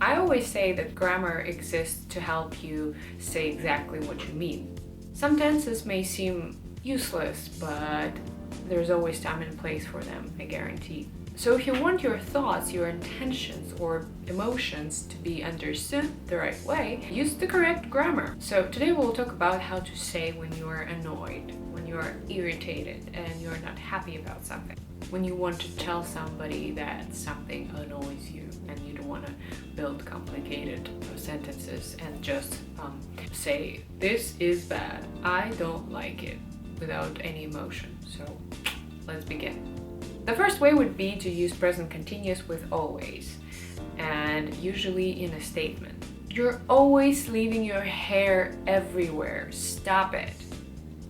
I always say that grammar exists to help you say exactly what you mean. Some tenses may seem useless, but there's always time and place for them, I guarantee. So if you want your thoughts, your intentions, or emotions to be understood the right way, use the correct grammar. So today we'll talk about how to say when you are annoyed, when you are irritated, and you're not happy about something. When you want to tell somebody that something annoys you and you don't want to build complicated sentences and just say, this is bad, I don't like it, without any emotion. So let's begin. The first way would be to use present continuous with always, and usually in a statement. You're always leaving your hair everywhere. Stop it.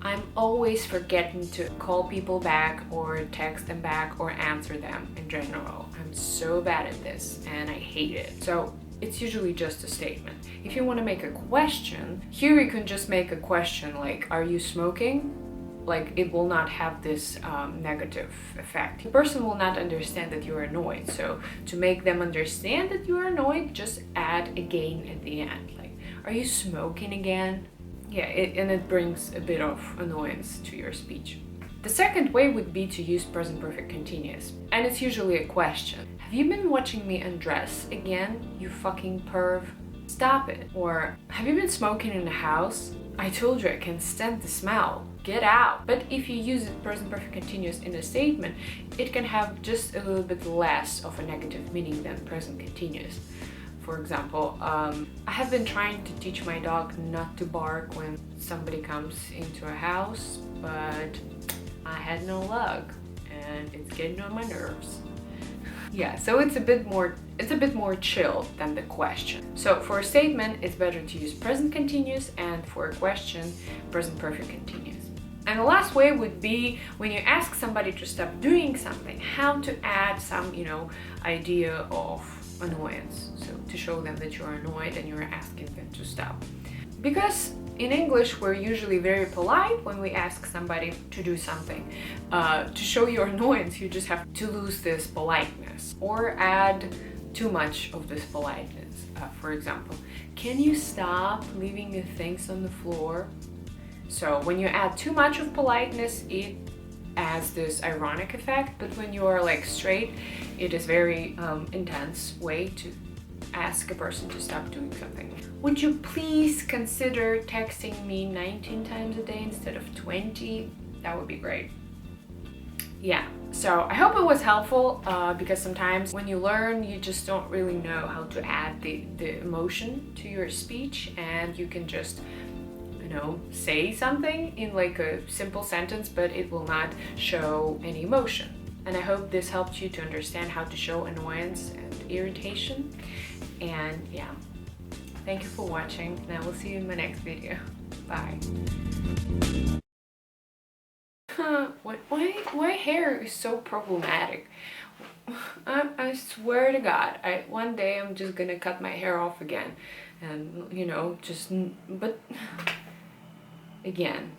I'm always forgetting to call people back or text them back or answer them in general. I'm so bad at this and I hate it. So it's usually just a statement. If you want to make a question, here you can just make a question like, are you smoking? Like, it will not have this negative effect. The person will not understand that you're annoyed. So to make them understand that you're annoyed, just add again at the end. Like, are you smoking again? Yeah, and it brings a bit of annoyance to your speech. The second way would be to use present perfect continuous. And it's usually a question. Have you been watching me undress again, you fucking perv? Stop it. Or, have you been smoking in the house? I told you I can stand the smell. Get out. But if you use it present perfect continuous in a statement, it can have just a little bit less of a negative meaning than present continuous. For example, I have been trying to teach my dog not to bark when somebody comes into a house, but I had no luck and it's getting on my nerves. Yeah, so it's a bit more chill than the question. So for a statement, it's better to use present continuous, and for a question, present perfect continuous. And the last way would be when you ask somebody to stop doing something, how to add some, idea of annoyance. So to show them that you're annoyed and you're asking them to stop. Because in English, we're usually very polite when we ask somebody to do something. To show your annoyance, you just have to lose this politeness or add too much of this politeness. For example, can you stop leaving your things on the floor? So when you add too much of politeness, it adds this ironic effect, but when you are like straight, it is very intense way to ask a person to stop doing something. Would you please consider texting me 19 times a day instead of 20? That would be great. Yeah, so I hope it was helpful because sometimes when you learn, you just don't really know how to add the emotion to your speech, and you can just say something in like a simple sentence, but it will not show any emotion. And I hope this helped you to understand how to show annoyance and irritation. And yeah, thank you for watching, and I will see you in my next video. Bye. Why hair is so problematic? I swear to God, one day I'm just gonna cut my hair off again, and but again,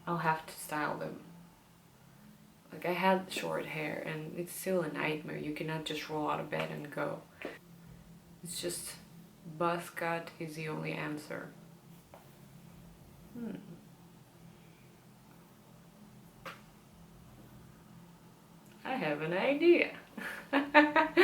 I'll have to style them. Like, I had short hair and it's still a nightmare. You cannot just roll out of bed and go. It's just buzz cut is the only answer. I have an idea.